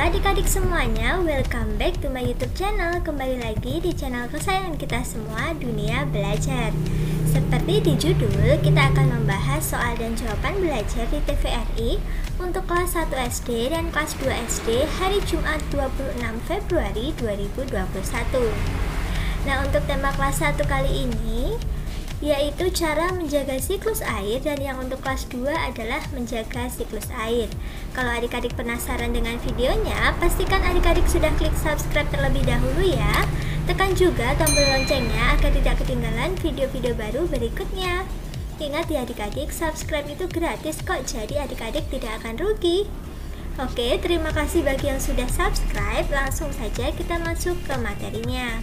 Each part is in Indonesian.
adik-adik semuanya, welcome back to my YouTube channel. Kembali lagi di channel kesayangan kita semua, Dunia Belajar. Seperti di judul, kita akan membahas soal dan jawaban belajar di TVRI untuk kelas 1 SD dan kelas 2 SD hari Jumat 26 Februari 2021. Nah, untuk tema kelas 1 kali ini yaitu cara menjaga siklus air, dan yang untuk kelas 2 adalah menjaga siklus air. Kalau adik-adik penasaran dengan videonya, pastikan adik-adik sudah klik subscribe terlebih dahulu ya. Tekan juga tombol loncengnya agar tidak ketinggalan video-video baru berikutnya. Ingat ya adik-adik, subscribe itu gratis kok, jadi adik-adik tidak akan rugi. Oke, terima kasih bagi yang sudah subscribe. Langsung saja kita masuk ke materinya.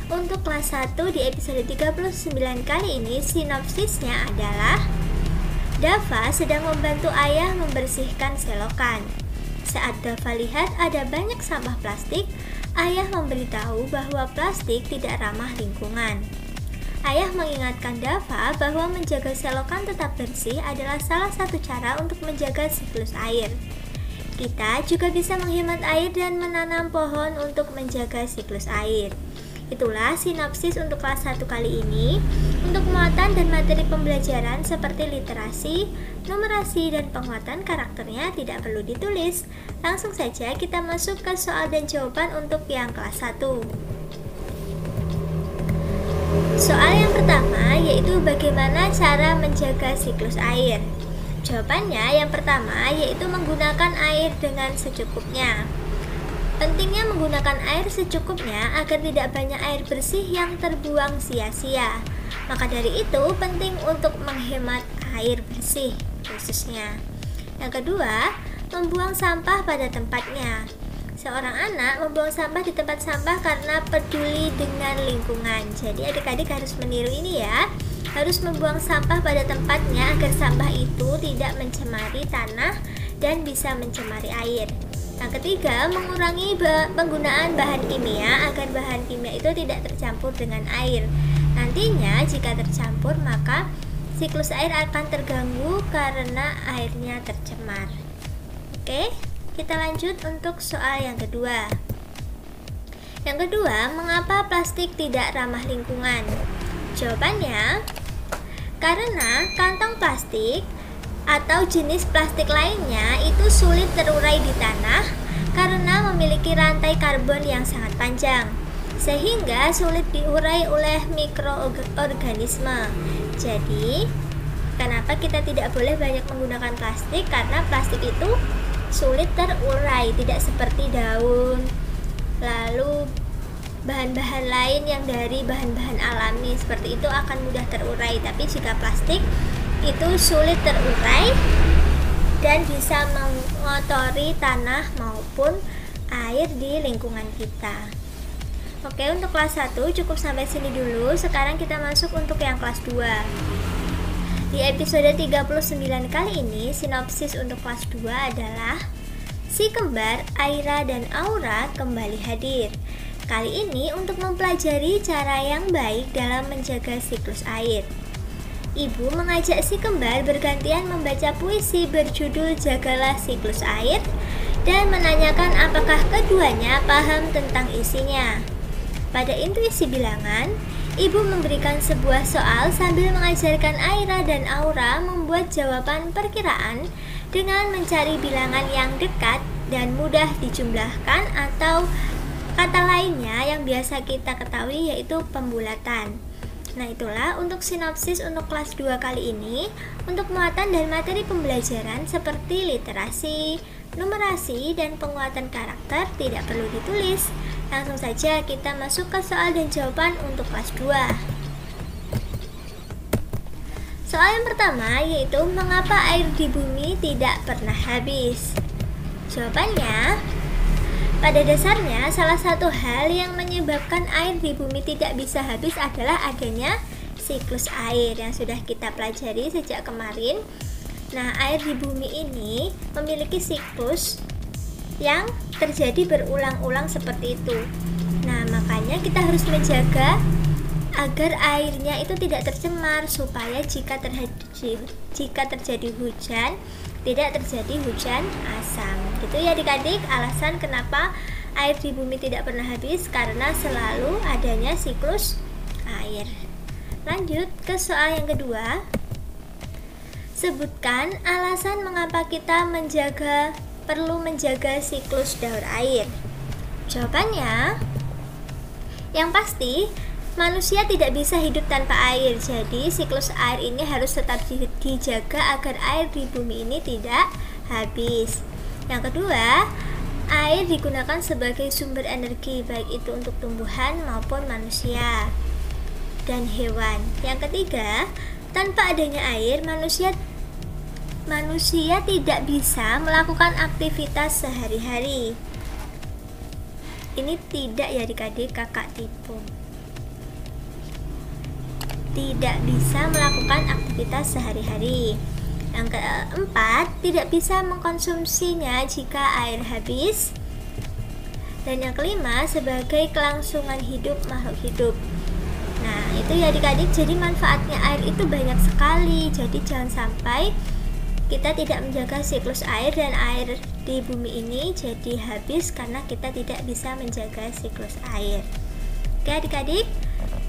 Untuk kelas 1 di episode 39 kali ini, sinopsisnya adalah Dava sedang membantu ayah membersihkan selokan. Saat Dava lihat ada banyak sampah plastik, ayah memberitahu bahwa plastik tidak ramah lingkungan. Ayah mengingatkan Dava bahwa menjaga selokan tetap bersih adalah salah satu cara untuk menjaga siklus air. Kita juga bisa menghemat air dan menanam pohon untuk menjaga siklus air. Itulah sinopsis untuk kelas 1 kali ini. Untuk muatan dan materi pembelajaran seperti literasi, numerasi, dan penguatan karakternya tidak perlu ditulis. Langsung saja kita masuk ke soal dan jawaban untuk yang kelas 1. Soal yang pertama yaitu bagaimana cara menjaga siklus air. Jawabannya yang pertama yaitu menggunakan air dengan secukupnya. Pentingnya menggunakan air secukupnya agar tidak banyak air bersih yang terbuang sia-sia. Maka dari itu penting untuk menghemat air bersih khususnya. Yang kedua, membuang sampah pada tempatnya. Seorang anak membuang sampah di tempat sampah karena peduli dengan lingkungan. Jadi adik-adik harus meniru ini ya. Harus membuang sampah pada tempatnya agar sampah itu tidak mencemari tanah dan bisa mencemari air. Yang ketiga, mengurangi penggunaan bahan kimia agar bahan kimia itu tidak tercampur dengan air. Nantinya jika tercampur maka siklus air akan terganggu karena airnya tercemar. Oke, kita lanjut untuk soal yang kedua. Yang kedua, mengapa plastik tidak ramah lingkungan? Jawabannya, karena kantong plastik atau jenis plastik lainnya itu sulit terurai di tanah karena memiliki rantai karbon yang sangat panjang, sehingga sulit diurai oleh mikroorganisme. Jadi, kenapa kita tidak boleh banyak menggunakan plastik? Karena plastik itu sulit terurai, tidak seperti daun, lalu bahan-bahan lain yang dari bahan-bahan alami seperti itu akan mudah terurai. Tapi jika plastik itu sulit terurai dan bisa mengotori tanah maupun air di lingkungan kita. Oke, untuk kelas 1 cukup sampai sini dulu. Sekarang kita masuk untuk yang kelas 2. Di episode 39 kali ini, sinopsis untuk kelas 2 adalah si kembar Aira dan Aura kembali hadir. Kali ini untuk mempelajari cara yang baik dalam menjaga siklus air. Ibu mengajak si kembar bergantian membaca puisi berjudul Jagalah Siklus Air dan menanyakan apakah keduanya paham tentang isinya. Pada intuisi bilangan, ibu memberikan sebuah soal sambil mengajarkan Aira dan Aura membuat jawaban perkiraan dengan mencari bilangan yang dekat dan mudah dijumlahkan, atau kata lainnya yang biasa kita ketahui yaitu pembulatan. Nah, itulah untuk sinopsis untuk kelas 2 kali ini. Untuk muatan dan materi pembelajaran seperti literasi, numerasi, dan penguatan karakter tidak perlu ditulis. Langsung saja kita masuk ke soal dan jawaban untuk kelas 2. Soal yang pertama yaitu mengapa air di bumi tidak pernah habis? Jawabannya, pada dasarnya, salah satu hal yang menyebabkan air di bumi tidak bisa habis adalah adanya siklus air yang sudah kita pelajari sejak kemarin. Nah, air di bumi ini memiliki siklus yang terjadi berulang-ulang seperti itu. Nah, makanya kita harus menjaga agar airnya itu tidak tercemar, supaya jika terjadi hujan tidak terjadi hujan asam. Gitu ya adik-adik, alasan kenapa air di bumi tidak pernah habis, karena selalu adanya siklus air. Lanjut ke soal yang kedua. Sebutkan alasan mengapa kita perlu menjaga siklus daur air. Jawabannya, yang pasti manusia tidak bisa hidup tanpa air. Jadi siklus air ini harus tetap dijaga agar air di bumi ini tidak habis. Yang kedua, air digunakan sebagai sumber energi, baik itu untuk tumbuhan maupun manusia dan hewan. Yang ketiga, tanpa adanya air, manusia tidak bisa melakukan aktivitas sehari-hari. Ini tidak ya adik-adik, kakak tipu. Tidak bisa melakukan aktivitas sehari-hari. Yang keempat, tidak bisa mengkonsumsinya jika air habis. Dan yang kelima, sebagai kelangsungan hidup makhluk hidup. Nah, itu ya adik-adik, jadi manfaatnya air itu banyak sekali. Jadi jangan sampai kita tidak menjaga siklus air dan air di bumi ini jadi habis karena kita tidak bisa menjaga siklus air. Oke adik-adik,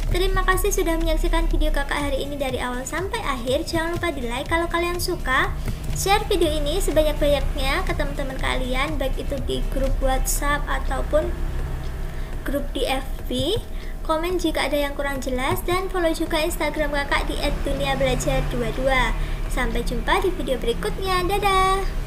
terima kasih sudah menyaksikan video kakak hari ini dari awal sampai akhir. Jangan lupa di like kalau kalian suka. Share video ini sebanyak-banyaknya ke teman-teman kalian, baik itu di grup WhatsApp ataupun grup di FB. Komen jika ada yang kurang jelas, dan follow juga Instagram kakak di @duniabelajar22. Sampai jumpa di video berikutnya. Dadah.